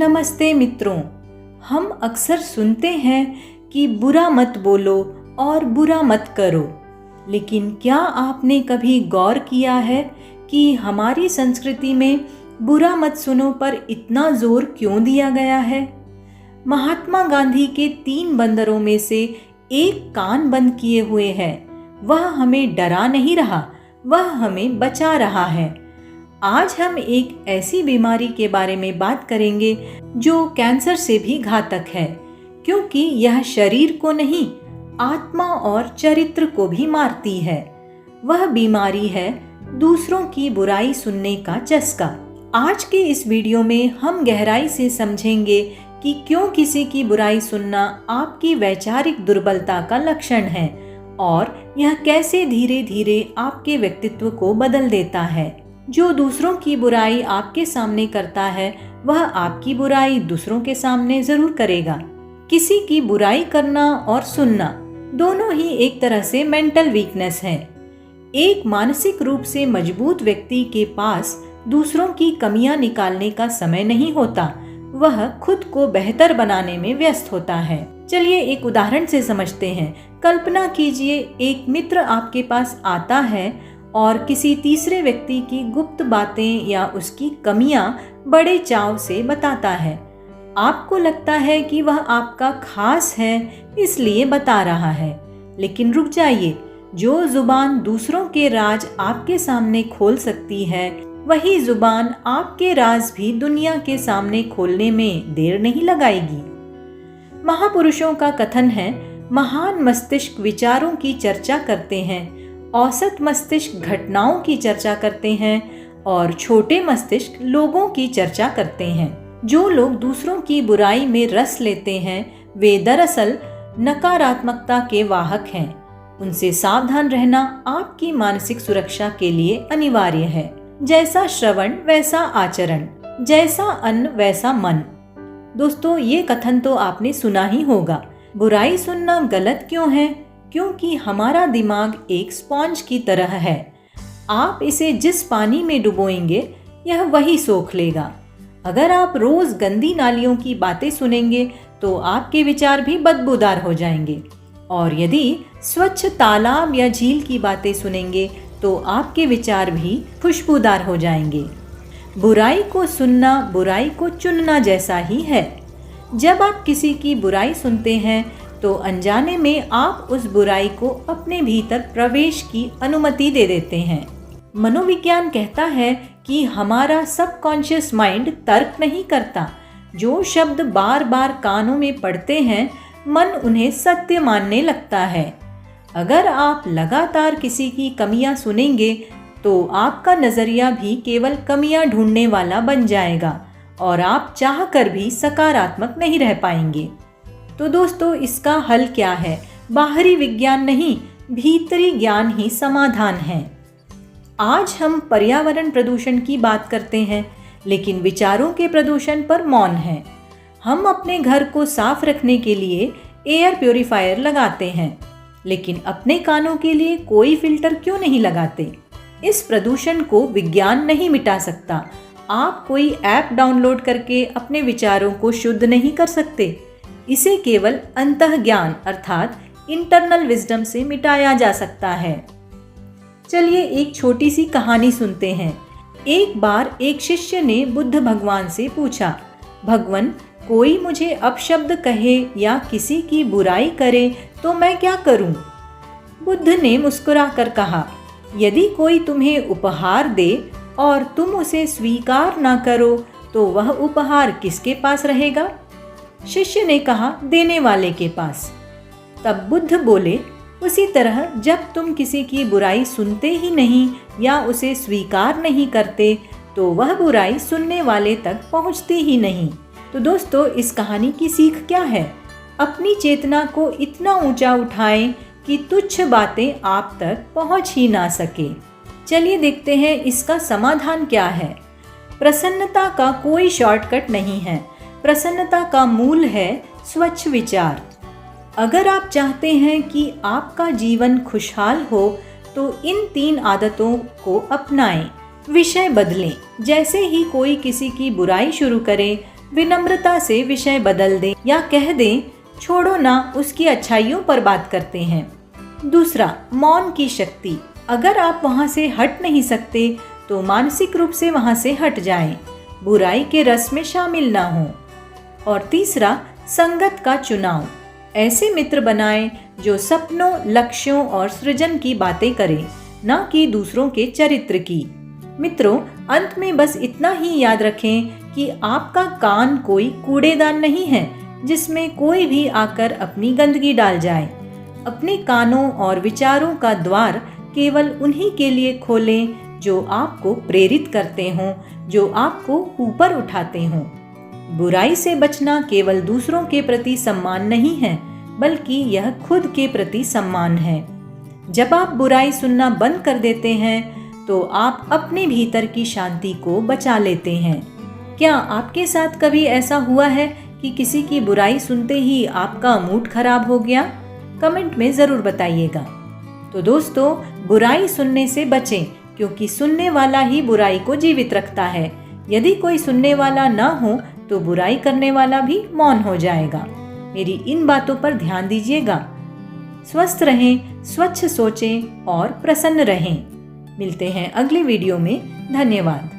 नमस्ते मित्रों। हम अक्सर सुनते हैं कि बुरा मत बोलो और बुरा मत करो, लेकिन क्या आपने कभी गौर किया है कि हमारी संस्कृति में बुरा मत सुनो पर इतना जोर क्यों दिया गया है? महात्मा गांधी के 3 बंदरों में से एक कान बंद किए हुए है। वह हमें डरा नहीं रहा, वह हमें बचा रहा है। आज हम एक ऐसी बीमारी के बारे में बात करेंगे जो कैंसर से भी घातक है, क्योंकि यह शरीर को नहीं, आत्मा और चरित्र को भी मारती है। वह बीमारी है दूसरों की बुराई सुनने का चस्का। आज के इस वीडियो में हम गहराई से समझेंगे कि क्यों किसी की बुराई सुनना आपकी वैचारिक दुर्बलता का लक्षण है और यह कैसे धीरे धीरे आपके व्यक्तित्व को बदल देता है। जो दूसरों की बुराई आपके सामने करता है, वह आपकी बुराई दूसरों के सामने जरूर करेगा। किसी की बुराई करना और सुनना दोनों ही एक तरह से मेंटल वीकनेस है। एक मानसिक रूप से मजबूत व्यक्ति के पास दूसरों की कमियां निकालने का समय नहीं होता, वह खुद को बेहतर बनाने में व्यस्त होता है। चलिए एक उदाहरण से समझते हैं। कल्पना कीजिए, एक मित्र आपके पास आता है और किसी तीसरे व्यक्ति की गुप्त बातें या उसकी कमियां बड़े चाव से बताता है। आपको लगता है कि वह आपका खास है, इसलिए बता रहा है। लेकिन रुक जाइए, जो जुबान दूसरों के राज आपके सामने खोल सकती है, वही जुबान आपके राज भी दुनिया के सामने खोलने में देर नहीं लगाएगी। महापुरुषों का कथन है, महान मस्तिष्क विचारों की चर्चा करते हैं, औसत मस्तिष्क घटनाओं की चर्चा करते हैं और छोटे मस्तिष्क लोगों की चर्चा करते हैं। जो लोग दूसरों की बुराई में रस लेते हैं, वे दरअसल नकारात्मकता के वाहक हैं। उनसे सावधान रहना आपकी मानसिक सुरक्षा के लिए अनिवार्य है। जैसा श्रवण वैसा आचरण, जैसा अन्न वैसा मन। दोस्तों, ये कथन तो आपने सुना ही होगा। बुराई सुनना गलत क्यों है? क्योंकि हमारा दिमाग एक स्पॉन्ज की तरह है। आप इसे जिस पानी में डुबोएंगे, यह वही सोख लेगा। अगर आप रोज गंदी नालियों की बातें सुनेंगे तो आपके विचार भी बदबूदार हो जाएंगे, और यदि स्वच्छ तालाब या झील की बातें सुनेंगे तो आपके विचार भी खुशबूदार हो जाएंगे। बुराई को सुनना बुराई को चुनना जैसा ही है। जब आप किसी की बुराई सुनते हैं तो अनजाने में आप उस बुराई को अपने भीतर प्रवेश की अनुमति दे देते हैं। मनोविज्ञान कहता है कि हमारा सबकॉन्शियस माइंड तर्क नहीं करता। जो शब्द बार बार कानों में पड़ते हैं, मन उन्हें सत्य मानने लगता है। अगर आप लगातार किसी की कमियां सुनेंगे तो आपका नजरिया भी केवल कमियां ढूंढने वाला बन जाएगा और आप चाहकर भी सकारात्मक नहीं रह पाएंगे। तो दोस्तों, इसका हल क्या है? बाहरी विज्ञान नहीं, भीतरी ज्ञान ही समाधान है। आज हम पर्यावरण प्रदूषण की बात करते हैं, लेकिन विचारों के प्रदूषण पर मौन है। हम अपने घर को साफ रखने के लिए एयर प्यूरिफायर लगाते हैं, लेकिन अपने कानों के लिए कोई फिल्टर क्यों नहीं लगाते? इस प्रदूषण को विज्ञान नहीं मिटा सकता। आप कोई ऐप डाउनलोड करके अपने विचारों को शुद्ध नहीं कर सकते। इसे केवल अंतःज्ञान अर्थात इंटरनल विजडम से मिटाया जा सकता है। चलिए एक छोटी सी कहानी सुनते हैं। एक बार एक शिष्य ने बुद्ध भगवान से पूछा, भगवान, कोई मुझे अपशब्द कहे या किसी की बुराई करे तो मैं क्या करूं? बुद्ध ने मुस्कुराकर कहा, यदि कोई तुम्हें उपहार दे और तुम उसे स्वीकार ना करो तो वह उपहार किसके पास रहेगा? शिष्य ने कहा, देने वाले के पास। तब बुद्ध बोले, उसी तरह जब तुम किसी की बुराई सुनते ही नहीं या उसे स्वीकार नहीं करते तो वह बुराई सुनने वाले तक पहुंचती ही नहीं। तो दोस्तों, इस कहानी की सीख क्या है? अपनी चेतना को इतना ऊंचा उठाएं कि तुच्छ बातें आप तक पहुंच ही ना सके। चलिए देखते हैं इसका समाधान क्या है। प्रसन्नता का कोई शॉर्टकट नहीं है। प्रसन्नता का मूल है स्वच्छ विचार। अगर आप चाहते हैं कि आपका जीवन खुशहाल हो तो इन 3 आदतों को अपनाएं। विषय बदलें। जैसे ही कोई किसी की बुराई शुरू करे विनम्रता से विषय बदल दें या कह दें छोड़ो ना, उसकी अच्छाइयों पर बात करते हैं। दूसरा, मौन की शक्ति। अगर आप वहाँ से हट नहीं सकते तो मानसिक रूप से वहाँ से हट जाएं, बुराई के रस में शामिल ना हो। और तीसरा, संगत का चुनाव। ऐसे मित्र बनाएं जो सपनों, लक्ष्यों और सृजन की बातें करें, न कि दूसरों के चरित्र की। मित्रों, अंत में बस इतना ही याद रखें कि आपका कान कोई कूड़ेदान नहीं है जिसमें कोई भी आकर अपनी गंदगी डाल जाए। अपने कानों और विचारों का द्वार केवल उन्हीं के लिए खोलें जो आपको प्रेरित करते हों, जो आपको ऊपर उठाते हों। बुराई से बचना केवल दूसरों के प्रति सम्मान नहीं है, बल्कि यह खुद के प्रति सम्मान है। जब आप बुराई सुनना बंद कर देते हैं तो आप अपने भीतर की शांति को बचा लेते हैं। क्या आपके साथ कभी ऐसा हुआ है कि किसी की बुराई सुनते ही आपका मूड खराब हो गया? कमेंट में ज़रूर बताइएगा। तो दोस्तों, बुराई सुनने से बचें, क्योंकि सुनने वाला ही बुराई को जीवित रखता है। यदि कोई सुनने वाला न हो तो बुराई करने वाला भी मौन हो जाएगा। मेरी इन बातों पर ध्यान दीजिएगा। स्वस्थ रहें, स्वच्छ सोचें और प्रसन्न रहें। मिलते हैं अगले वीडियो में। धन्यवाद।